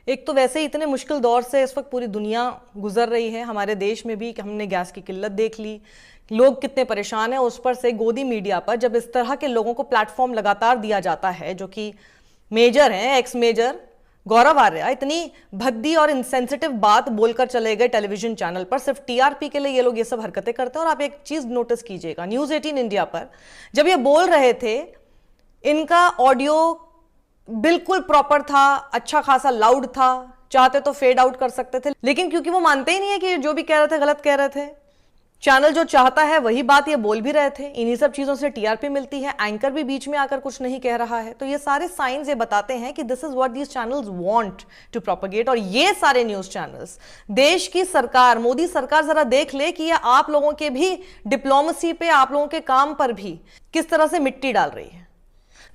एक तो वैसे ही इतने मुश्किल दौर से इस वक्त पूरी दुनिया गुजर रही है, हमारे देश में भी हमने गैस की किल्लत देख ली, लोग कितने परेशान हैं। उस पर से गोदी मीडिया पर जब इस तरह के लोगों को प्लेटफॉर्म लगातार दिया जाता है, जो कि मेजर हैं, एक्स मेजर गौरव आर्या इतनी भद्दी और इनसेंसिटिव बात बोलकर चले गए टेलीविजन चैनल पर, सिर्फ टीआरपी के लिए ये लोग ये सब हरकतें करते हैं। और आप एक चीज नोटिस कीजिएगा, न्यूज 18 इंडिया पर जब ये बोल रहे थे, इनका ऑडियो बिल्कुल प्रॉपर था, अच्छा खासा लाउड था, चाहते तो फेड आउट कर सकते थे, लेकिन क्योंकि वो मानते ही नहीं है कि जो भी कह रहे थे गलत कह रहे थे, चैनल जो चाहता है वही बात ये बोल भी रहे थे। इन्हीं सब चीजों से टीआरपी मिलती है, एंकर भी बीच में आकर कुछ नहीं कह रहा है। तो ये सारे साइंस ये बताते हैं कि this is what these channels want to propagate. और ये सारे न्यूज चैनल्स, देश की सरकार, मोदी सरकार जरा देख ले कि ये आप लोगों के भी डिप्लोमेसी पे, आप लोगों के काम पर भी किस तरह से मिट्टी डाल रही है।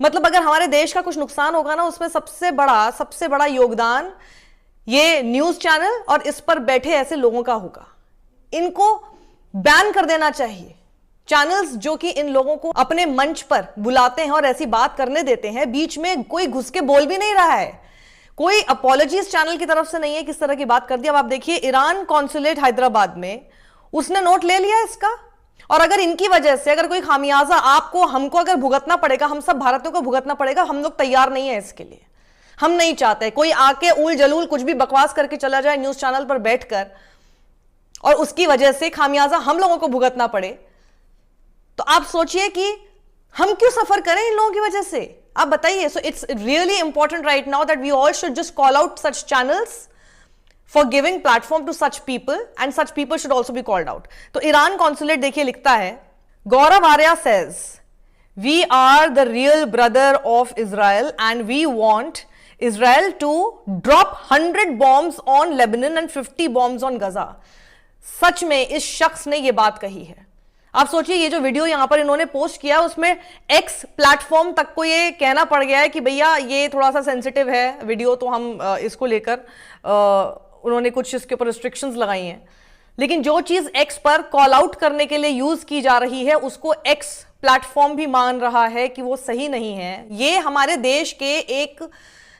मतलब अगर हमारे देश का कुछ नुकसान होगा ना, उसमें सबसे बड़ा योगदान ये न्यूज चैनल और इस पर बैठे ऐसे लोगों का होगा। इनको बैन कर देना चाहिए। चैनल्स जो कि इन लोगों को अपने मंच पर बुलाते हैं और ऐसी बात करने देते हैं, बीच में कोई घुस के बोल भी नहीं रहा है, कोई अपॉलॉजीज चैनल की तरफ से नहीं है किस तरह की बात कर दी। अब आप देखिए, ईरान कॉन्सुलेट हैदराबाद में उसने नोट ले लिया इसका। और अगर इनकी वजह से अगर कोई खामियाजा आपको, हमको अगर भुगतना पड़ेगा, हम सब भारतीयों को भुगतना पड़ेगा, हम लोग तैयार नहीं है इसके लिए। हम नहीं चाहते कोई आके उल जलूल कुछ भी बकवास करके चला जाए न्यूज चैनल पर बैठकर, और उसकी वजह से खामियाजा हम लोगों को भुगतना पड़े। तो आप सोचिए कि हम क्यों सफर करें इन लोगों की वजह से, आप बताइए। So it's really important right now that we all should just call out such channels for giving platform to such people, and such people should also be called out. तो ईरान कॉन्सुलेट देखिए लिखता है, Gaurav Arya says we are the real brother of Israel and we want Israel to drop 100 bombs on Lebanon and 50 bombs on Gaza. सच में इस शख्स ने यह बात कही है। आप सोचिए, ये जो वीडियो यहां पर इन्होंने पोस्ट किया, उसमें एक्स प्लेटफॉर्म तक को ये कहना पड़ गया है कि भैया ये थोड़ा सा सेंसिटिव है वीडियो, तो हम इसको लेकर उन्होंने कुछ इसके ऊपर रिस्ट्रिक्शंस लगाई हैं। लेकिन जो चीज एक्स पर कॉल आउट करने के लिए यूज की जा रही है, उसको एक्स प्लेटफॉर्म भी मान रहा है कि वो सही नहीं है। ये हमारे देश के एक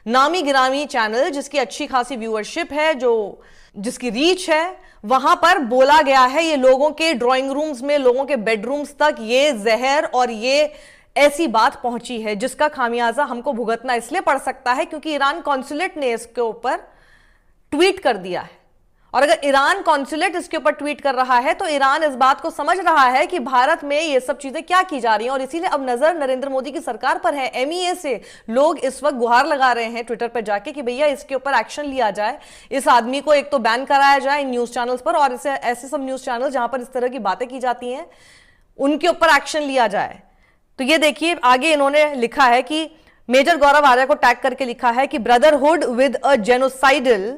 नामी गिरामी चैनल, जिसकी अच्छी खासी व्यूअरशिप है, जिसकी रीच है, वहां पर बोला गया है, ये लोगों के ड्राइंग रूम्स में, लोगों के बेडरूम्स तक ये जहर और ये ऐसी बात पहुंची है जिसका खामियाजा हमको भुगतना इसलिए पड़ सकता है क्योंकि ईरान कॉन्सुलेट ने इसके ऊपर ट्वीट कर दिया है। और अगर ईरान कॉन्सुलेट इसके ऊपर ट्वीट कर रहा है तो ईरान इस बात को समझ रहा है कि भारत में ये सब चीजें क्या की जा रही हैं, और इसीलिए अब नजर नरेंद्र मोदी की सरकार पर है। एमईए से लोग इस वक्त गुहार लगा रहे हैं ट्विटर पर जाके कि भैया इसके ऊपर एक्शन लिया जाए, इस आदमी को एक तो बैन कराया जाए इन न्यूज चैनल्स पर, और इसे ऐसे सब न्यूज चैनल जहां पर इस तरह की बातें की जाती हैं उनके ऊपर एक्शन लिया जाए। तो ये देखिए आगे इन्होंने लिखा है कि मेजर गौरव आर्या को टैग करके लिखा है कि brotherhood with a genocidal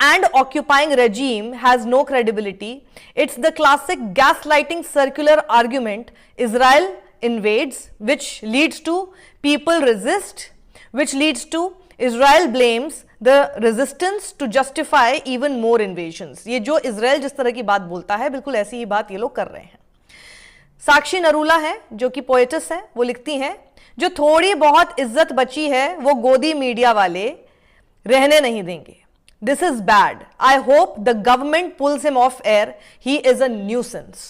and occupying regime has no credibility. It's the classic gaslighting circular argument. Israel invades, which leads to people resist, which leads to Israel blames the resistance to justify even more invasions. ये जो Israel जिस तरह की बात बोलता है, बिल्कुल ऐसी ही बात ये लोग कर रहे हैं। साक्षी नरूला है जो कि पोएटिस है, वो लिखती हैं, जो थोड़ी बहुत इज्जत बची है वो गोदी मीडिया वाले रहने नहीं देंगे। This is bad. I hope the government pulls him off air. He is a nuisance.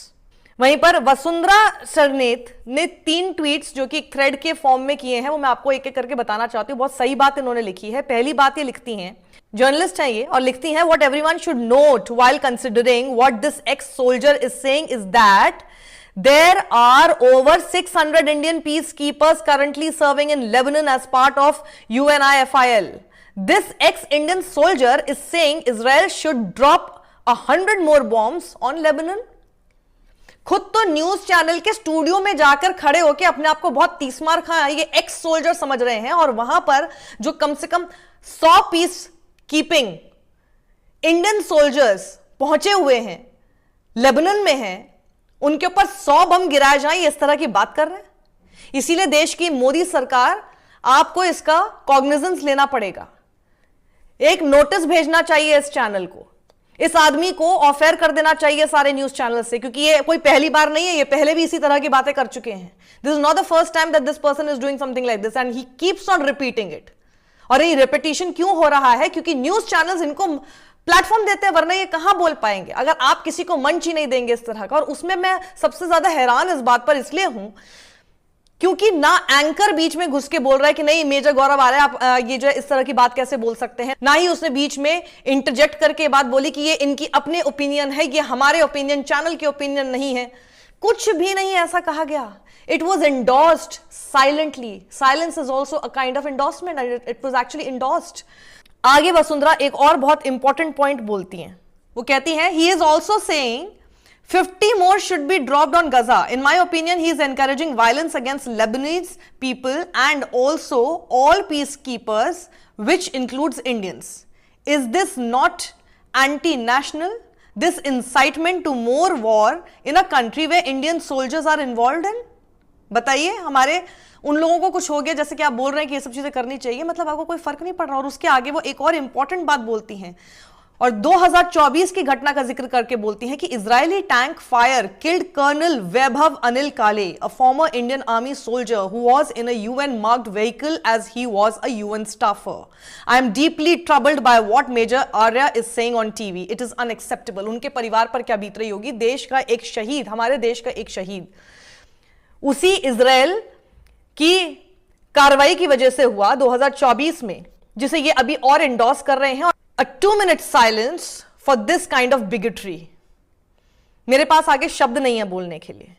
वहीं पर वसुंधरा सरनेत ने 3 ट्वीट्स जो कि थ्रेड के फॉर्म में किए हैं, वो मैं आपको एक एक करके बताना चाहती हूँ। बहुत सही बात इन्होंने लिखी है। पहली बात ये लिखती हैं, जर्नलिस्ट हैं ये, और लिखती हैं, what everyone should note while considering what this ex-soldier is saying is that there are over 600 Indian peacekeepers currently serving in Lebanon as part of UNIFIL. This ex-Indian soldier is saying Israel should drop 100 more bombs on Lebanon. खुद तो news channel के studio में जाकर खड़े होकर अपने आप को बहुत तीसमार खा ये एक्स सोल्जर समझ रहे हैं, और वहां पर जो कम से कम 100 पीस कीपिंग इंडियन सोल्जर्स पहुंचे हुए हैं, लेबनान में हैं, उनके ऊपर 100 बम गिराए जाएं, इस तरह की बात कर रहे हैं। इसीलिए देश की मोदी सरकार, आपको इसका कॉग्निजेंस लेना पड़ेगा। एक नोटिस भेजना चाहिए इस चैनल को, इस आदमी को ऑफ एयर कर देना चाहिए सारे न्यूज चैनल से, क्योंकि ये कोई पहली बार नहीं है, ये पहले भी इसी तरह की बातें कर चुके हैं। This is not the first time that this person is doing something like this and he keeps on repeating it. और ये रेपिटेशन क्यों हो रहा है? क्योंकि न्यूज चैनल्स इनको प्लेटफॉर्म देते हैं, वरना ये कहां बोल पाएंगे अगर आप किसी को मंच ही नहीं देंगे इस तरह का। और उसमें मैं सबसे ज्यादा हैरान इस बात पर इसलिए हूं क्योंकि ना एंकर बीच में घुस के बोल रहा है कि नहीं मेजर गौरव आ रहा है, आप ये जो है इस तरह की बात कैसे बोल सकते हैं, ना ही उसने बीच में इंटरजेक्ट करके बात बोली कि ये इनकी अपनी ओपिनियन है, ये हमारे ओपिनियन, चैनल की ओपिनियन नहीं है। कुछ भी नहीं ऐसा कहा गया। It was endorsed silently. Silence is also a kind of endorsement, it was actually endorsed. आगे वसुंधरा एक और बहुत इंपॉर्टेंट पॉइंट बोलती हैं। वो कहती हैं he is also saying 50 more should be dropped on Gaza. In my opinion, he is encouraging violence against Lebanese people and also all peacekeepers, which includes Indians. Is this not anti-national? This incitement to more war in a country where Indian soldiers are involved in? बताइए, हमारे उन लोगों को कुछ हो गया जैसे कि आप बोल रहे हैं कि ये सब चीजें करनी चाहिए, मतलब आपको कोई फर्क नहीं पड़ रहा। और उसके आगे वो एक और इंपॉर्टेंट बात बोलती हैं और 2024 की घटना का जिक्र करके बोलती हैं कि Israeli tank fire killed colonel Vaibhav Anil Kale, a former Indian army soldier who was in a UN marked vehicle as he was a UN staffer. I am deeply troubled by what major Arya is saying on TV. It is unacceptable. उनके परिवार पर क्या बीत रही होगी? देश का एक शहीद, हमारे देश का एक शहीद उसी इजराइल की कार्रवाई की वजह से हुआ 2024 में, जिसे ये अभी और एंडोर्स कर रहे हैं। A 2-minute silence for this kind of bigotry. मेरे पास आगे शब्द नहीं है बोलने के लिए।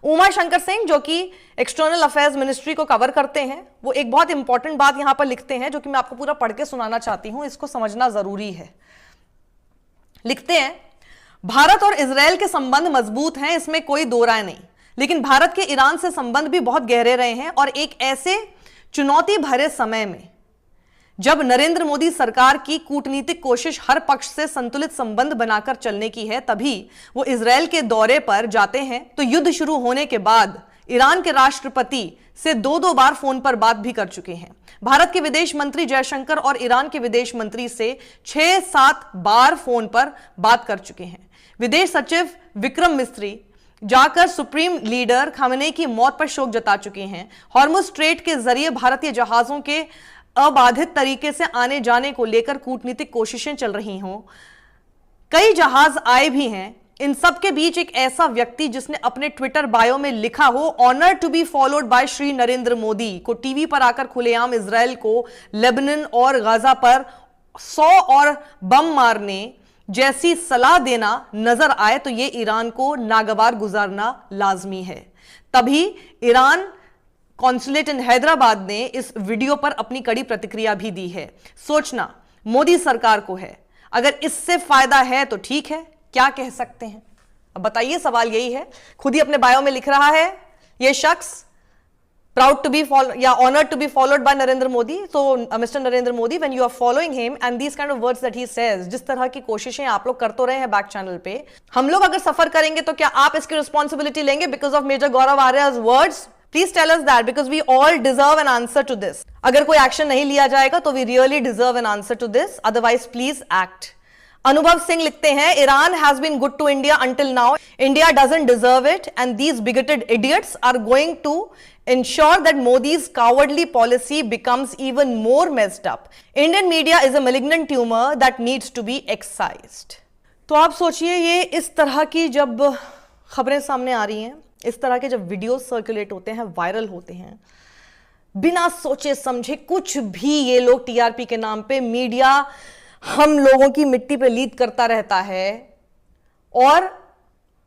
उमा शंकर सिंह जो कि एक्सटर्नल अफेयर्स मिनिस्ट्री को कवर करते हैं, वो एक बहुत इंपॉर्टेंट बात यहां पर लिखते हैं जो कि मैं आपको पूरा पढ़ के सुनाना चाहती हूं, इसको समझना जरूरी है। लिखते हैं, भारत और इजराइल के संबंध मजबूत हैं, इसमें कोई दो राय नहीं, लेकिन भारत के ईरान से संबंध भी बहुत गहरे रहे हैं और एक ऐसे चुनौती भरे समय में जब नरेंद्र मोदी सरकार की कूटनीतिक कोशिश हर पक्ष से संतुलित संबंध बनाकर चलने की है, तभी वो इजराइल के दौरे पर जाते हैं। तो युद्ध शुरू होने के बाद ईरान के राष्ट्रपति से दो बार फोन पर बात भी कर चुके हैं। भारत के विदेश मंत्री जयशंकर और ईरान के विदेश मंत्री से 6-7 बार फोन पर बात कर चुके हैं। विदेश सचिव विक्रम मिस्री जाकर सुप्रीम लीडर खामेनेई की मौत पर शोक जता चुके हैं। हॉर्मुज स्ट्रेट के जरिए भारतीय जहाजों के अबाधित तरीके से आने जाने को लेकर कूटनीतिक कोशिशें चल रही हों, कई जहाज आए भी हैं। इन सब के बीच एक ऐसा व्यक्ति जिसने अपने ट्विटर बायो में लिखा हो honour to be followed by Shri Narendra Modi, को टीवी पर आकर खुलेआम इजराइल को लेबनान और गाजा पर 100 और बम मारने जैसी सलाह देना नजर आए तो ये ईरान को नागवार गुजारना लाजमी है। तभी ईरान कॉन्सुलेट इन हैदराबाद ने इस वीडियो पर अपनी कड़ी प्रतिक्रिया भी दी है। सोचना मोदी सरकार को है, अगर इससे फायदा है तो ठीक है, क्या कह सकते हैं? अब बताइए, सवाल यही है। खुद ही अपने बायो में लिख रहा है यह शख्स प्राउड टू बी या honoured to be followed by Narendra Modi. तो mister Narendra Modi, when you are following him and these kind of words that he says, जिस तरह की कोशिशें आप लोग कर तो रहे हैं बैक चैनल पे, हम लोग अगर सफर करेंगे तो क्या आप इसकी रिस्पॉन्सिबिलिटी लेंगे because of major Gaurav Arya's words? Please tell us that because we all deserve an answer to this. अगर कोई एक्शन नहीं लिया जाएगा तो we really deserve an answer to this. Otherwise, please act. अनुभव सिंह लिखते हैं, Iran has been good to India until now. India doesn't deserve it, and these bigoted idiots are going to ensure that Modi's cowardly policy becomes even more messed up. Indian media is a malignant tumor that needs to be excised. तो आप सोचिए, ये इस तरह की जब खबरें सामने आ रही हैं, इस तरह के जब वीडियोस सर्कुलेट होते हैं, वायरल होते हैं, बिना सोचे समझे कुछ भी ये लोग टीआरपी के नाम पे, मीडिया हम लोगों की मिट्टी पे लीद करता रहता है और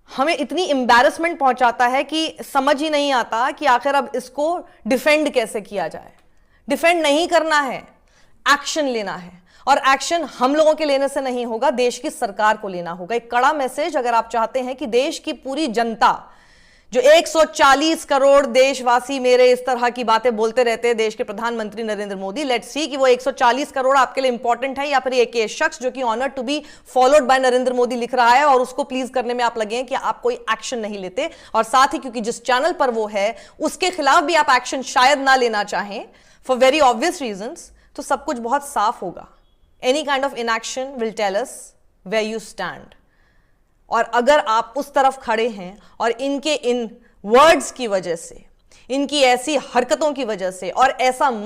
हमें इतनी एम्बैरेसमेंट पहुंचाता है कि समझ ही नहीं आता कि आखिर अब इसको डिफेंड कैसे किया जाए। डिफेंड नहीं करना है, एक्शन लेना है, और एक्शन हम लोगों के लेने से नहीं होगा, देश की सरकार को लेना होगा। एक कड़ा मैसेज अगर आप चाहते हैं कि देश की पूरी जनता, जो 140 करोड़ देशवासी मेरे इस तरह की बातें बोलते रहते हैं देश के प्रधानमंत्री नरेंद्र मोदी, लेट्स सी कि वो 140 करोड़ आपके लिए इंपॉर्टेंट है या फिर एक शख्स जो कि honour to be followed by Narendra Modi लिख रहा है और उसको प्लीज करने में आप लगे हैं कि आप कोई एक्शन नहीं लेते। और साथ ही क्योंकि जिस चैनल पर वो है उसके खिलाफ भी आप एक्शन शायद ना लेना चाहें फॉर वेरी ऑब्वियस रीजंस, तो सब कुछ बहुत साफ होगा। Any kind of inaction will tell us where you stand. और अगर आप उस तरफ खड़े हैं और इनके इन वर्ड्स की वजह से, इनकी ऐसी हरकतों की वजह से और ऐसा